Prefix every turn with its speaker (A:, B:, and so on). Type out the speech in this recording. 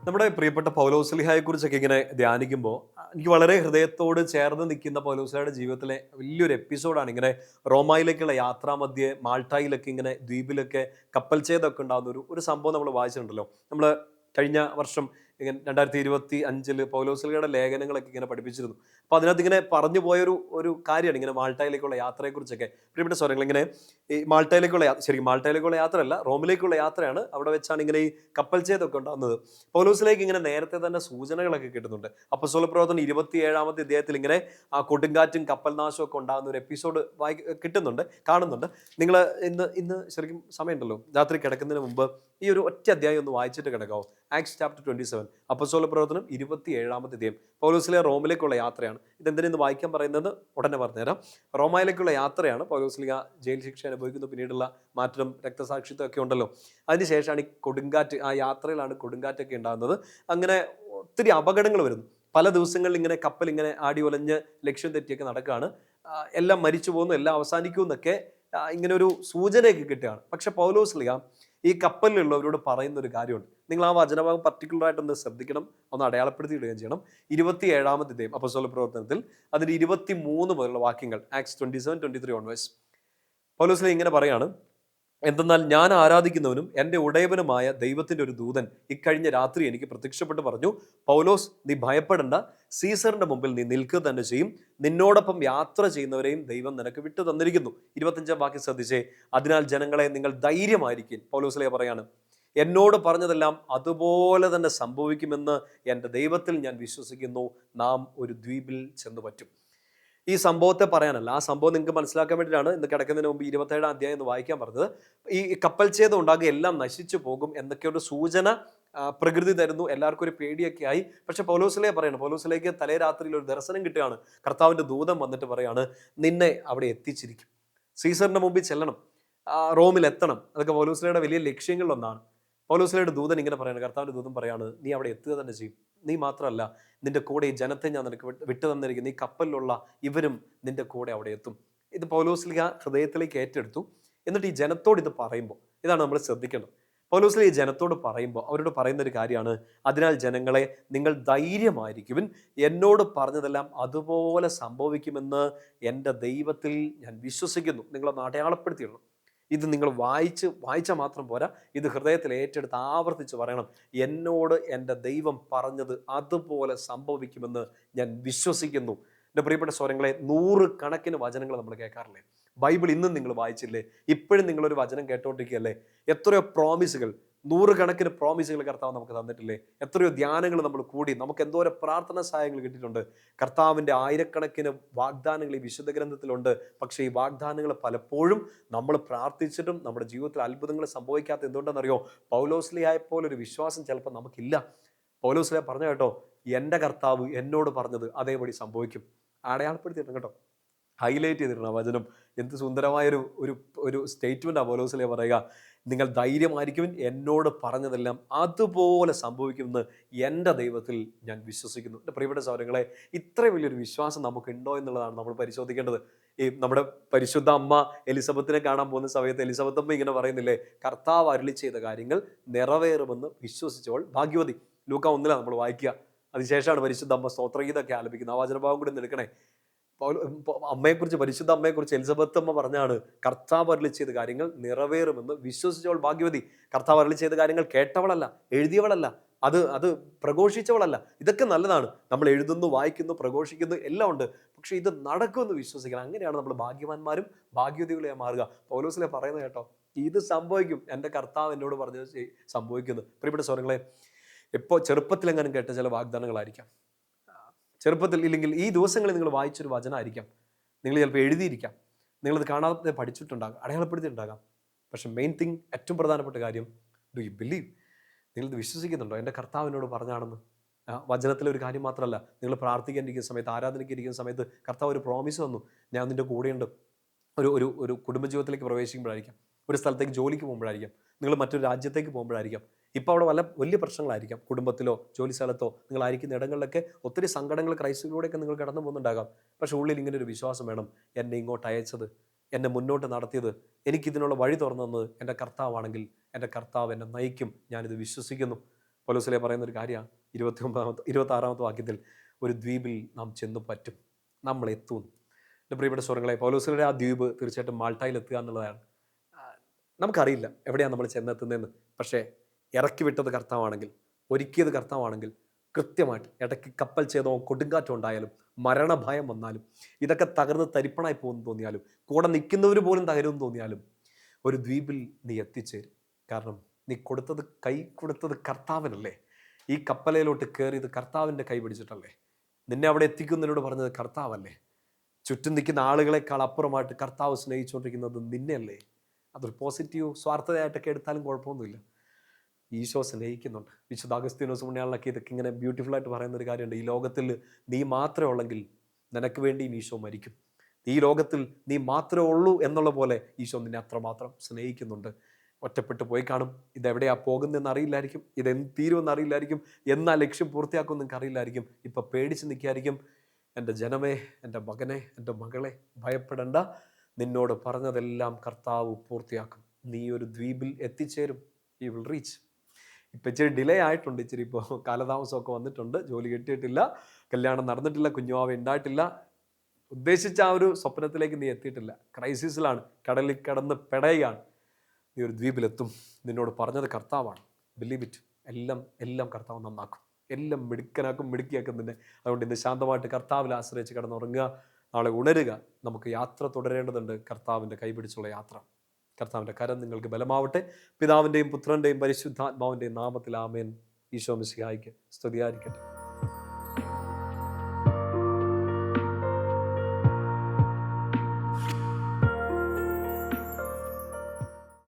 A: നമ്മുടെ പ്രിയപ്പെട്ട പൗലോസ്ലിഹായെ കുറിച്ചൊക്കെ ഇങ്ങനെ ധ്യാനിക്കുമ്പോൾ എനിക്ക് വളരെ ഹൃദയത്തോട് ചേർന്ന് നിൽക്കുന്ന പൗലോസ്ലിഹയുടെ ജീവിതത്തിലെ വലിയൊരു എപ്പിസോഡാണ് ഇങ്ങനെ റോമായിലേക്കുള്ള യാത്രാമധ്യേ മാൾട്ടായിലൊക്കെ ഇങ്ങനെ ദ്വീപിലൊക്കെ കപ്പൽ ഛേദമൊക്കെ ഉണ്ടാകുന്ന ഒരു സംഭവം നമ്മൾ വായിച്ചിട്ടുണ്ടല്ലോ. നമ്മൾ കഴിഞ്ഞ വർഷം ഇങ്ങനെ 2025 പൗലോസ്ലിഹയുടെ ലേഖനങ്ങളൊക്കെ ഇങ്ങനെ പഠിപ്പിച്ചിരുന്നു. അപ്പോൾ അതിനകത്ത് ഇങ്ങനെ പറഞ്ഞു പോയൊരു ഒരു കാര്യമാണ് ഇങ്ങനെ മാൾട്ടായിലേക്കുള്ള യാത്രയെക്കുറിച്ചൊക്കെ. പ്രിയപ്പെട്ട സ്വരങ്ങൾ ഇങ്ങനെ ഈ മാൾട്ടയിലേക്കുള്ള ശരിക്കും മാൾട്ടയിലേക്കുള്ള യാത്രയല്ല, റോമിലേക്കുള്ള യാത്രയാണ്. അവിടെ വെച്ചാണ് ഇങ്ങനെ ഈ കപ്പൽ ഛേദമൊക്കെ ഉണ്ടാകുന്നത്. പൗലോസിലേക്ക് ഇങ്ങനെ നേരത്തെ തന്നെ സൂചനകളൊക്കെ കിട്ടുന്നുണ്ട്. അപ്പോസ്തല പ്രവർത്തനം 27-ാമത്തെ അധ്യായത്തിൽ ഇങ്ങനെ ആ കൊടുങ്കാറ്റും കപ്പൽ നാശവും ഒക്കെ ഉണ്ടാകുന്ന ഒരു എപ്പിസോഡ് കിട്ടുന്നുണ്ട്, കാണുന്നുണ്ട്. നിങ്ങൾ ഇന്ന് ഇന്ന് ശരിക്കും സമയമുണ്ടല്ലോ, രാത്രി കിടക്കുന്നതിന് മുമ്പ് ഈ ഒരു ഒറ്റ അധ്യായം ഒന്ന് വായിച്ചിട്ട് കിടക്കാവോ? ആക്സ് ചാപ്റ്റർ 27, അപ്പോസ്തല പ്രവർത്തനം 27-ാമത്തെ അധ്യായം. പൗലോസിലെ റോമിലേക്കുള്ള യാത്രയാണ്. ഇതെന്തിനെന്ന് വായിക്കാൻ പറയുന്നത് ഉടനെ പറഞ്ഞുതരാം. റോമായിലേക്കുള്ള യാത്രയാണ്. പൗലോസ്ലിഹ ജയിൽ ശിക്ഷ അനുഭവിക്കുന്നു, പിന്നീടുള്ള മാറ്റം, രക്തസാക്ഷിത്വം ഒക്കെ ഉണ്ടല്ലോ. അതിനുശേഷമാണ് ഈ കൊടുങ്കാറ്റ്, ആ യാത്രയിലാണ് കൊടുങ്കാറ്റൊക്കെ ഉണ്ടാകുന്നത്. അങ്ങനെ ഒത്തിരി അപകടങ്ങൾ വരുന്നു. പല ദിവസങ്ങളിൽ ഇങ്ങനെ കപ്പൽ ഇങ്ങനെ ആടി ഒലഞ്ഞ് ലക്ഷ്യം തെറ്റിയൊക്കെ നടക്കുകയാണ്. എല്ലാം മരിച്ചു പോകുന്നു, എല്ലാം അവസാനിക്കും എന്നൊക്കെ ഇങ്ങനെ ഒരു സൂചനയൊക്കെ കിട്ടുകയാണ്. പക്ഷെ പൗലോസ്ലിഹ ഈ കപ്പലിലുള്ളവരോട് പറയുന്ന ഒരു കാര്യമുണ്ട്. നിങ്ങൾ ആ വചനഭാഗം പർട്ടിക്കുലറായിട്ടൊന്ന് ശ്രദ്ധിക്കണം, ഒന്ന് അടയാളപ്പെടുത്തി ഇടുകയും ചെയ്യണം. 27-ാമത്തെ അധ്യായം അപ്പോസ്തല പ്രവർത്തനത്തിൽ അതിന്റെ 23 മുതലുള്ള വാക്യങ്ങൾ, ആക്സ് 27-23 ഓൺവേഴ്സ്. പൗലോസ്ലിഹ ഇങ്ങനെ പറയാണ്: എന്തെന്നാൽ ഞാൻ ആരാധിക്കുന്നവനും എൻ്റെ ഉടയവനുമായ ദൈവത്തിൻ്റെ ഒരു ദൂതൻ ഇക്കഴിഞ്ഞ രാത്രി എനിക്ക് പ്രത്യക്ഷപ്പെട്ട് പറഞ്ഞു, പൗലോസ്, നീ ഭയപ്പെടേണ്ട, സീസറിന്റെ മുമ്പിൽ നീ നിൽക്കുക തന്നെ ചെയ്യും. നിന്നോടൊപ്പം യാത്ര ചെയ്യുന്നവരെയും ദൈവം നിനക്ക് വിട്ടു തന്നിരിക്കുന്നു. 25-ാം വാക്യം ശ്രദ്ധിച്ചേ. അതിനാൽ ജനങ്ങളെ, നിങ്ങൾ ധൈര്യമായിരിക്കും. പൗലോസ്ലിഹ പറയാണ്, എന്നോട് പറഞ്ഞതെല്ലാം അതുപോലെ തന്നെ സംഭവിക്കുമെന്ന് എൻ്റെ ദൈവത്തിൽ ഞാൻ വിശ്വസിക്കുന്നു. നാം ഒരു ദ്വീപിൽ ചെന്നു പറ്റും. ഈ സംഭവത്തെ പറയാനല്ല, ആ സംഭവം നിങ്ങൾക്ക് മനസ്സിലാക്കാൻ വേണ്ടിയിട്ടാണ് ഇന്ന് കിടക്കുന്നതിന് മുമ്പ് 27-ാം അധ്യായം എന്ന് വായിക്കാൻ പറഞ്ഞത്. ഈ കപ്പൽ ഛേദം ഉണ്ടാകുക, എല്ലാം നശിച്ചു പോകും എന്നൊക്കെ ഒരു സൂചന പ്രകൃതി തരുന്നു. എല്ലാവർക്കും ഒരു പേടിയൊക്കെ ആയി. പക്ഷെ പൗലോസ്ലിഹ പറയാണ്, പൗലോസിലേക്ക് തലേ രാത്രിയിൽ ഒരു ദർശനം കിട്ടുകയാണ്. കർത്താവിൻ്റെ ദൂതൻ വന്നിട്ട് പറയാണ്, നിന്നെ അവിടെ എത്തിച്ചിരിക്കും, സീസറിന്റെ മുമ്പിൽ ചെല്ലണം, റോമിൽ എത്തണം. അതൊക്കെ പൗലോസ്ലിഹയുടെ വലിയ ലക്ഷ്യങ്ങളിലൊന്നാണ്. പൗലോസ്ലിഹയുടെ ദൂതൻ ഇങ്ങനെ പറയാണ്, കർത്താവിൻ്റെ ദൂതൻ പറയാണ്, നീ അവിടെ എത്തുക തന്നെ ചെയ്യും. നീ മാത്രമല്ല, നിന്റെ കൂടെ ഈ ജനത്തെ ഞാൻ നിനക്ക് വിട്ടു തന്നിരിക്കുന്നു. ഈ കപ്പലിലുള്ള ഇവരും നിന്റെ കൂടെ അവിടെ എത്തും. ഇത് പൗലോസ്ലിഹ ഹൃദയത്തിലേക്ക് ഏറ്റെടുത്തു. എന്നിട്ട് ഈ ജനത്തോട് ഇത് പറയുമ്പോൾ ഇതാണ് നമ്മൾ ശ്രദ്ധിക്കേണ്ടത്. പൗലോസ്ലിഹ ഈ ജനത്തോട് പറയുമ്പോൾ അവരോട് പറയുന്ന ഒരു കാര്യമാണ്, അതിനാൽ ജനങ്ങളെ, നിങ്ങൾ ധൈര്യമായിരിക്കുവിൻ, എന്നോട് പറഞ്ഞതെല്ലാം അതുപോലെ സംഭവിക്കുമെന്ന് എൻ്റെ ദൈവത്തിൽ ഞാൻ വിശ്വസിക്കുന്നു. നിങ്ങളൊന്ന് അടയാളപ്പെടുത്തിയിടണം. ഇത് നിങ്ങൾ വായിച്ചാൽ മാത്രം പോരാ, ഇത് ഹൃദയത്തിൽ ഏറ്റെടുത്ത് ആവർത്തിച്ച് പറയണം. എന്നോട് എൻ്റെ ദൈവം പറഞ്ഞത് അതുപോലെ സംഭവിക്കുമെന്ന് ഞാൻ വിശ്വസിക്കുന്നു. എൻ്റെ പ്രിയപ്പെട്ട സ്വരങ്ങളെ, 100 കണക്കിന് വചനങ്ങൾ നമ്മൾ കേൾക്കാറില്ലേ? ബൈബിൾ ഇന്നും നിങ്ങൾ വായിച്ചില്ലേ? ഇപ്പോഴും നിങ്ങളൊരു വചനം കേട്ടോണ്ടിരിക്കുകയല്ലേ? എത്രയോ പ്രോമിസുകൾ, 100 കണക്കിന് പ്രോമിസുകൾ കർത്താവ് നമുക്ക് തന്നിട്ടില്ലേ? എത്രയോ ധ്യാനങ്ങൾ നമ്മൾ കൂടി, നമുക്ക് എന്തോരം പ്രാർത്ഥന സഹായങ്ങൾ കിട്ടിയിട്ടുണ്ട്. കർത്താവിൻ്റെ ആയിരക്കണക്കിന് വാഗ്ദാനങ്ങൾ ഈ വിശുദ്ധ ഗ്രന്ഥത്തിലുണ്ട്. പക്ഷേ ഈ വാഗ്ദാനങ്ങൾ പലപ്പോഴും നമ്മൾ പ്രാർത്ഥിച്ചിട്ടും നമ്മുടെ ജീവിതത്തിൽ അത്ഭുതങ്ങൾ സംഭവിക്കാത്ത എന്തുകൊണ്ടെന്നറിയോ? പൗലോസ്ലിഹയെ പോലൊരു വിശ്വാസം ചിലപ്പോൾ നമുക്കില്ല. പൗലോസ്ലിഹ പറഞ്ഞ കേട്ടോ, എൻ്റെ കർത്താവ് എന്നോട് പറഞ്ഞത് അതേപടി സംഭവിക്കും. അടയാളപ്പെടുത്തിയിട്ടുണ്ട് കേട്ടോ, ഹൈലൈറ്റ് ചെയ്തിട്ടുണ്ട് ആ വചനം. എന്ത് സുന്ദരമായൊരു ഒരു ഒരു സ്റ്റേറ്റ്മെൻറ്റാണ് പൗലോസ്ലിഹ പറയുക. നിങ്ങൾ ധൈര്യമായിരിക്കും, എന്നോട് പറഞ്ഞതെല്ലാം അതുപോലെ സംഭവിക്കുമെന്ന് എൻ്റെ ദൈവത്തിൽ ഞാൻ വിശ്വസിക്കുന്നു. എൻ്റെ പ്രിയപ്പെട്ട സഹോദരങ്ങളെ, ഇത്ര വലിയൊരു വിശ്വാസം നമുക്കുണ്ടോ എന്നുള്ളതാണ് നമ്മൾ പരിശോധിക്കേണ്ടത്. ഈ നമ്മുടെ പരിശുദ്ധ അമ്മ എലിസബത്തിനെ കാണാൻ പോകുന്ന സമയത്ത് എലിസബത്ത് അമ്മ ഇങ്ങനെ പറയുന്നില്ലേ, കർത്താവ് അരുളി ചെയ്ത കാര്യങ്ങൾ നിറവേറുമെന്ന് വിശ്വസിച്ചവൾ ഭാഗ്യവതി. ലൂക്ക 1 നമ്മൾ വായിക്കുക. അതിനുശേഷമാണ് പരിശുദ്ധ അമ്മ സ്തോത്രഗീതമൊക്കെ ആലപിക്കുന്നത്. ആ വചനഭാവം കൂടി ഒന്ന് എടുക്കണേ. അമ്മയെക്കുറിച്ച്, പരിശുദ്ധ അമ്മയെക്കുറിച്ച് എലിസബത്ത് അമ്മ പറഞ്ഞാണ്, കർത്താവ് അരുളി ചെയ്ത കാര്യങ്ങൾ നിറവേറുമെന്ന് വിശ്വസിച്ചവൾ ഭാഗ്യവതി. കർത്താവ് അരുളി ചെയ്ത കാര്യങ്ങൾ കേട്ടവളല്ല, എഴുതിയവളല്ല, അത് പ്രഘോഷിച്ചവളല്ല. ഇതൊക്കെ നല്ലതാണ്, നമ്മൾ എഴുതുന്നു, വായിക്കുന്നു, പ്രഘോഷിക്കുന്നു, എല്ലാം ഉണ്ട്. പക്ഷെ ഇത് നടക്കുമെന്ന് വിശ്വസിക്കണം. അങ്ങനെയാണ് നമ്മൾ ഭാഗ്യവാന്മാരും ഭാഗ്യവതികളെ മാറുക. പൗലോസ്ലിഹ പറയുന്നത് കേട്ടോ, ഇത് സംഭവിക്കും, എൻ്റെ കർത്താവ് എന്നോട് പറഞ്ഞത് സംഭവിക്കുന്നു. പ്രിയപ്പെട്ട സ്വരങ്ങളെ, ഇപ്പോൾ ചെറുപ്പത്തിലെങ്ങാനും കേട്ട ചില വാഗ്ദാനങ്ങളായിരിക്കാം, ചെറുപ്പത്തിൽ ഇല്ലെങ്കിൽ ഈ ദിവസങ്ങളിൽ നിങ്ങൾ വായിച്ചൊരു വചനമായിരിക്കാം, നിങ്ങൾ ചിലപ്പോൾ എഴുതിയിരിക്കാം, നിങ്ങളത് കാണാതെ പഠിച്ചിട്ടുണ്ടാകാം, അടയാളപ്പെടുത്തിയിട്ടുണ്ടാകാം. പക്ഷെ മെയിൻ തിങ്, ഏറ്റവും പ്രധാനപ്പെട്ട കാര്യം, ഡു യു ബിലീവ്? നിങ്ങളിത് വിശ്വസിക്കുന്നുണ്ടോ? എൻ്റെ കർത്താവിനോട് പറഞ്ഞാണെന്ന്. വചനത്തിലെ ഒരു കാര്യം മാത്രമല്ല, നിങ്ങൾ പ്രാർത്ഥിക്കാനിരിക്കുന്ന സമയത്ത്, ആരാധനയ്ക്കിരിക്കുന്ന സമയത്ത് കർത്താവ് ഒരു പ്രോമിസ് വന്നു, ഞാൻ നിൻ്റെ കൂടെയുണ്ട്. ഒരു ഒരു ഒരു കുടുംബജീവിതത്തിലേക്ക് പ്രവേശിക്കുമ്പോഴായിരിക്കാം, ഒരു സ്ഥലത്തേക്ക് ജോലിക്ക് പോകുമ്പോഴായിരിക്കാം, നിങ്ങൾ മറ്റൊരു രാജ്യത്തേക്ക് പോകുമ്പോഴായിരിക്കാം. ഇപ്പോൾ അവിടെ വലിയ പ്രശ്നങ്ങളായിരിക്കാം, കുടുംബത്തിലോ ജോലി സ്ഥലത്തോ നിങ്ങളായിരിക്കുന്ന ഇടങ്ങളിലൊക്കെ ഒത്തിരി സങ്കടങ്ങൾ, ക്രൈസിലൂടെയൊക്കെ നിങ്ങൾ കടന്നു പോകുന്നുണ്ടാകാം. പക്ഷെ ഉള്ളിൽ ഇങ്ങനെ ഒരു വിശ്വാസം വേണം, എന്നെ ഇങ്ങോട്ട് അയച്ചത്, എന്നെ മുന്നോട്ട് നടത്തിയത്, എനിക്കിതിനുള്ള വഴി തുറന്നു തന്നത് എൻ്റെ കർത്താവാണെങ്കിൽ എൻ്റെ കർത്താവ് എന്നെ നയിക്കും, ഞാനിത് വിശ്വസിക്കുന്നു. പൗലോസ്ലീഹ പറയുന്ന ഒരു കാര്യമാണ് 26 വാക്യത്തിൽ, ഒരു ദ്വീപിൽ നാം ചെന്നു പറ്റും, നമ്മൾ എത്തും. എൻ്റെ പ്രിയപ്പെട്ട സ്വരങ്ങളെ, പൗലോസ്ലീഹയുടെ ആ ദ്വീപ് തീർച്ചയായിട്ടും മാൾട്ടായിൽ എത്തുക എന്നുള്ളതാണ്. ആ, നമുക്കറിയില്ല എവിടെയാണ് നമ്മൾ ചെന്നെത്തുന്നതെന്ന്. പക്ഷേ ഇറക്കി വിട്ടത് കർത്താവാണെങ്കിൽ, ഒരുക്കിയത് കർത്താവാണെങ്കിൽ, കൃത്യമായിട്ട് ഇടയ്ക്ക് കപ്പൽ ഛേദവും കൊടുങ്കാറ്റം ഉണ്ടായാലും മരണഭയം വന്നാലും ഇതൊക്കെ തകർന്ന് തരിപ്പണായി പോകുമെന്ന് തോന്നിയാലും കൂടെ നിൽക്കുന്നവർ പോലും തകരുമെന്ന് തോന്നിയാലും ഒരു ദ്വീപിൽ നീ എത്തിച്ചേരും. കാരണം നീ കൈ കൊടുത്തത് കർത്താവിനല്ലേ. ഈ കപ്പലയിലോട്ട് കയറിയത് കർത്താവിൻ്റെ കൈ പിടിച്ചിട്ടല്ലേ. നിന്നെ അവിടെ എത്തിക്കുന്നതിനോട് പറഞ്ഞത് കർത്താവല്ലേ. ചുറ്റും നിൽക്കുന്ന ആളുകളെക്കാൾ അപ്പുറമായിട്ട് കർത്താവ് സ്നേഹിച്ചുകൊണ്ടിരിക്കുന്നത് നിന്നെയല്ലേ. അതൊരു പോസിറ്റീവ് സ്വാർത്ഥതയായിട്ടൊക്കെ എടുത്താലും കുഴപ്പമൊന്നുമില്ല. ഈശോ സ്നേഹിക്കുന്നുണ്ട്. വിശുദ്ധ അഗസ്തീനോസ് പുണ്യാളനൊക്കെ ഇതൊക്കെ ഇങ്ങനെ ബ്യൂട്ടിഫുൾ ആയിട്ട് പറയുന്ന ഒരു കാര്യമുണ്ട്. ഈ ലോകത്തിൽ നീ മാത്രമേ ഉള്ളെങ്കിൽ നിനക്ക് വേണ്ടിയും ഈശോ മരിക്കും. ഈ ലോകത്തിൽ നീ മാത്രമേ ഉള്ളൂ എന്നുള്ള പോലെ ഈശോ നിന്നെ അത്രമാത്രം സ്നേഹിക്കുന്നുണ്ട്. ഒറ്റപ്പെട്ട് പോയി കാണും, ഇതെവിടെയാ പോകുന്നതെന്ന് അറിയില്ലായിരിക്കും, ഇതെന്ത് തീരുമെന്ന് അറിയില്ലായിരിക്കും, എന്നാ ലക്ഷ്യം പൂർത്തിയാക്കുമെന്ന് നിങ്ങൾക്ക് അറിയില്ലായിരിക്കും. ഇപ്പം പേടിച്ച് നിൽക്കായിരിക്കും. എൻ്റെ ജനമേ, എൻ്റെ മകനെ, എൻ്റെ മകളെ, ഭയപ്പെടേണ്ട, നിന്നോട് പറഞ്ഞതെല്ലാം കർത്താവ് പൂർത്തിയാക്കും. നീ ഒരു ദ്വീപിൽ എത്തിച്ചേരും. You will reach. ഇപ്പം ഇച്ചിരി ഡിലേ ആയിട്ടുണ്ട്, ഇച്ചിരി ഇപ്പോൾ കാലതാമസമൊക്കെ വന്നിട്ടുണ്ട്, ജോലി കിട്ടിയിട്ടില്ല, കല്യാണം നടന്നിട്ടില്ല, കുഞ്ഞുവാവ ഉണ്ടായിട്ടില്ല, ഉദ്ദേശിച്ച ആ ഒരു സ്വപ്നത്തിലേക്ക് നീ എത്തിയിട്ടില്ല, ക്രൈസിസിലാണ്, കടലിൽ കിടന്ന് പെടയുകയാണ്. നീ ഒരു ദ്വീപിലെത്തും. നിന്നോട് പറഞ്ഞത് കർത്താവാണ്. Believe it. എല്ലാം കർത്താവ് നന്നാക്കും, എല്ലാം മിടുക്കനാക്കും, മിടുക്കിയാക്കും നിന്നെ. അതുകൊണ്ട് ഇന്ന് ശാന്തമായിട്ട് കർത്താവിൽ ആശ്രയിച്ച് കിടന്നുറങ്ങുക. നാളെ ഉണരുക. നമുക്ക് യാത്ര തുടരേണ്ടതുണ്ട്, കർത്താവിൻ്റെ കൈപിടിച്ചുള്ള യാത്ര. കർത്താവിൻ്റെ കരം നിങ്ങൾക്ക് ബലമാവട്ടെ. പിതാവിൻ്റെയും പുത്രൻ്റെയും പരിശുദ്ധാത്മാവിൻ്റെയും നാമത്തിൽ ആമേൻ. ഈശോ മിശിഹായ്ക്ക് സ്തുതിയായിരിക്കട്ടെ.